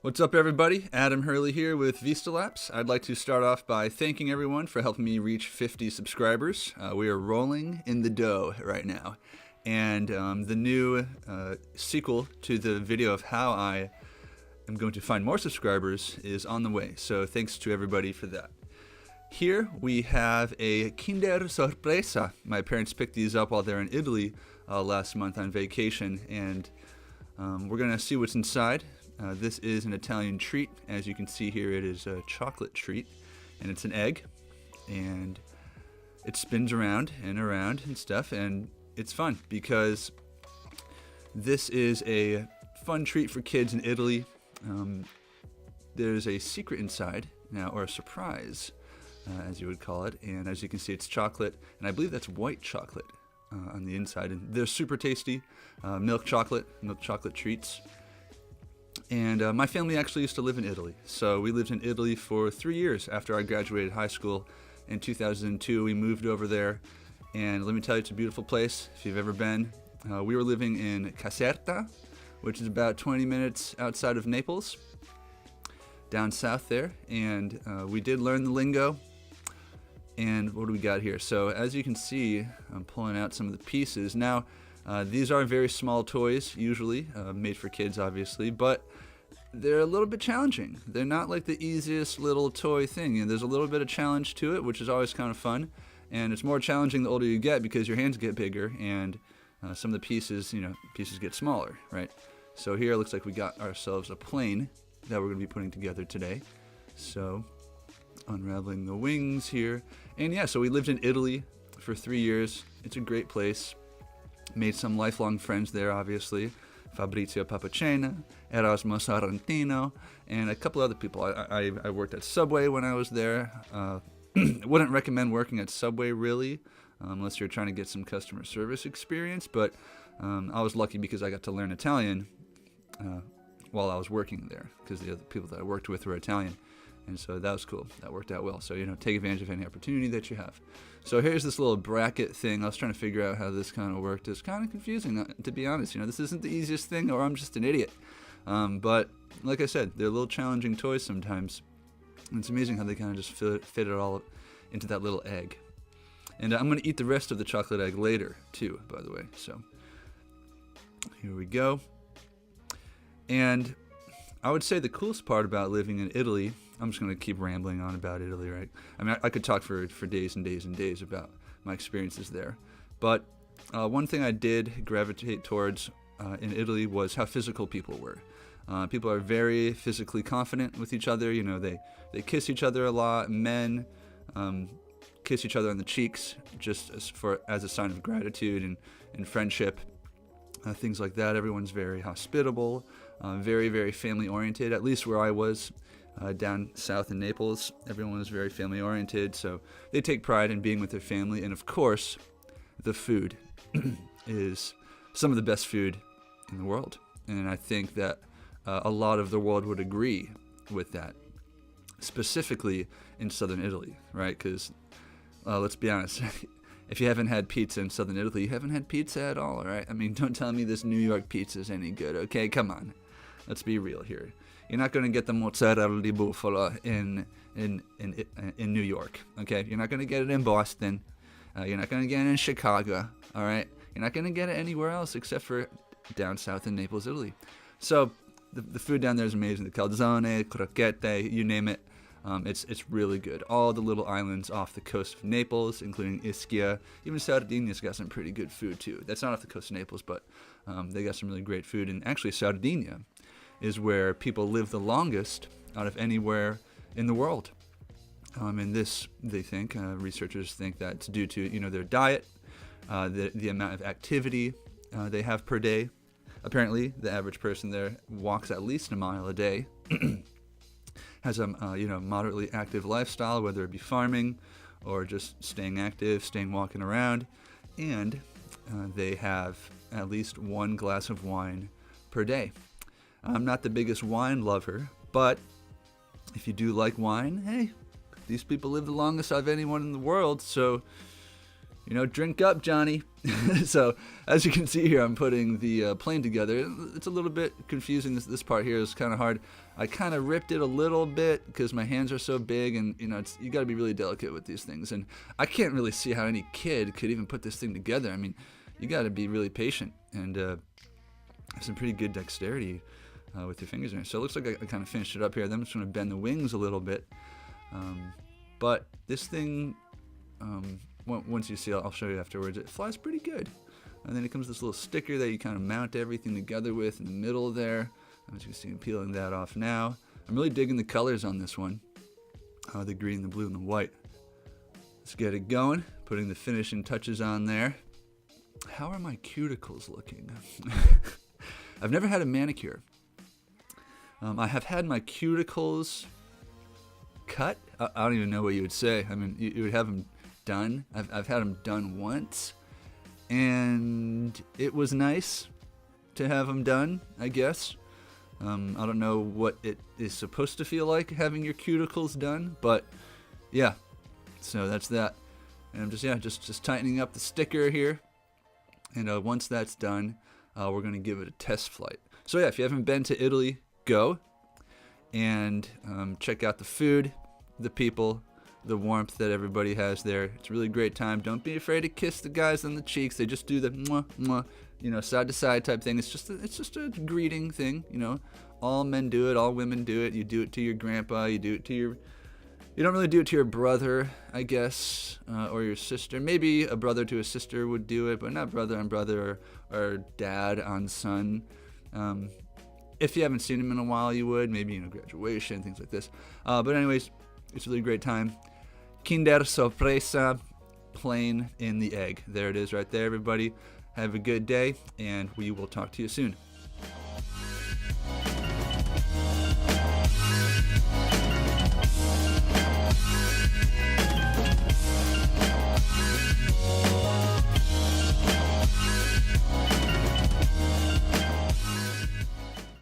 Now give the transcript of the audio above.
What's up, everybody? Adam Hurley here with Vista Lapse. I'd like to start off by thanking everyone for helping me reach 50 subscribers. We are rolling in the dough right now. And the new sequel to the video of how I am going to find more subscribers is on the way. So thanks to everybody for that. Here we have a Kinder Sorpresa. My parents picked these up while they're in Italy last month on vacation, and we're going to see what's inside. This is an Italian treat. As you can see here, it is a chocolate treat, and it's an egg, and it spins around and stuff, and it's fun because this is a fun treat for kids in Italy. There's a secret inside now, or a surprise, as you would call it, and as you can see, it's chocolate, and I believe that's white chocolate on the inside, and they're super tasty. Milk chocolate treats. And my family actually used to live in Italy. So we lived in Italy for 3 years after I graduated high school. In 2002, we moved over there. And let me tell you, it's a beautiful place if you've ever been. We were living in Caserta, which is about 20 minutes outside of Naples, down south there. And we did learn the lingo. And what do we got here? So as you can see, I'm pulling out some of the pieces. Now, these are very small toys, usually, made for kids, obviously, but they're a little bit challenging. They're not like the easiest little toy thing. And there's a little bit of challenge to it, which is always kind of fun. And it's more challenging the older you get because your hands get bigger and some of the pieces get smaller, right? So here it looks like we got ourselves a plane that we're going to be putting together today. So unraveling the wings here. And yeah, so we lived in Italy for 3 years. It's a great place. Made some lifelong friends there, obviously. Fabrizio Papacena, Erasmo Sarantino, and a couple other people. I worked at Subway when I was there. Wouldn't recommend working at Subway, really, unless you're trying to get some customer service experience. But I was lucky because I got to learn Italian while I was working there, because the other people that I worked with were Italian. And so that was cool. That worked out well. So, take advantage of any opportunity that you have. So here's this little bracket thing. I was trying to figure out how this kind of worked. It's kind of confusing, to be honest. This isn't the easiest thing, or I'm just an idiot. But like I said, they're little challenging toys sometimes. And it's amazing how they kind of just fit it all into that little egg. And I'm going to eat the rest of the chocolate egg later, too, by the way. So here we go. And I would say the coolest part about living in Italy, I'm just going to keep rambling on about Italy, right? I mean, I could talk for days and days and days about my experiences there. But one thing I did gravitate towards in Italy was how physical people were. People are very physically confident with each other. They kiss each other a lot. Men kiss each other on the cheeks just as a sign of gratitude and friendship. Things like that. Everyone's very hospitable, very, very family-oriented, at least where I was. Down south in Naples, everyone was very family-oriented, so they take pride in being with their family. And of course, the food is some of the best food in the world. And I think that a lot of the world would agree with that, specifically in southern Italy, right? Because let's be honest, if you haven't had pizza in southern Italy, you haven't had pizza at all, right? I mean, don't tell me this New York pizza is any good, okay? Come on. Let's be real here. You're not going to get the mozzarella di bufala in New York, okay? You're not going to get it in Boston. You're not going to get it in Chicago, all right? You're not going to get it anywhere else except for down south in Naples, Italy. So the food down there is amazing. The calzone, crocchette, you name it. It's really good. All the little islands off the coast of Naples, including Ischia. Even Sardinia's got some pretty good food, too. That's not off the coast of Naples, but they got some really great food. And actually, Sardinia is where people live the longest out of anywhere in the world. And this, they think, researchers think that's due to, their diet, the amount of activity they have per day. Apparently, the average person there walks at least a mile a day, has a moderately active lifestyle, whether it be farming or just staying active, walking around, and they have at least one glass of wine per day. I'm not the biggest wine lover, but if you do like wine, hey, these people live the longest out of anyone in the world, so Drink up, Johnny. So as you can see here, I'm putting the plane together. It's a little bit confusing. This part here is kind of hard. I kind of ripped it a little bit because my hands are so big, and you got to be really delicate with these things. And I can't really see how any kid could even put this thing together. I mean, you got to be really patient and have some pretty good dexterity with your fingers in it. So it looks like I kind of finished it up here. Then I'm just going to bend the wings a little bit. But this thing, once you see it, I'll show you afterwards, it flies pretty good. And then it comes this little sticker that you kind of mount everything together with in the middle there. As you can see, I'm peeling that off now. I'm really digging the colors on this one. The green, the blue, and the white. Let's get it going. Putting the finishing touches on there. How are my cuticles looking? I've never had a manicure. I have had my cuticles cut. I don't even know what you would say. I mean, you would have them done. I've had them done once, and it was nice to have them done, I guess. I don't know what it is supposed to feel like having your cuticles done, but yeah. So that's that. And I'm just tightening up the sticker here. And once that's done, we're going to give it a test flight. So yeah, if you haven't been to Italy, go and check out the food, the people, the warmth that everybody has there. It's a really great time. Don't be afraid to kiss the guys on the cheeks. They just do the mwah, mwah, side to side type thing. It's just a greeting thing. All men do it. All women do it. You do it to your grandpa. You do it to your. You don't really do it to your brother, I guess, or your sister. Maybe a brother to a sister would do it, but not brother on brother or dad on son. If you haven't seen him in a while, you would. Maybe, graduation, things like this. But anyways, it's a really great time. Kinder Sorpresa, plane in the egg. There it is right there, everybody. Have a good day, and we will talk to you soon.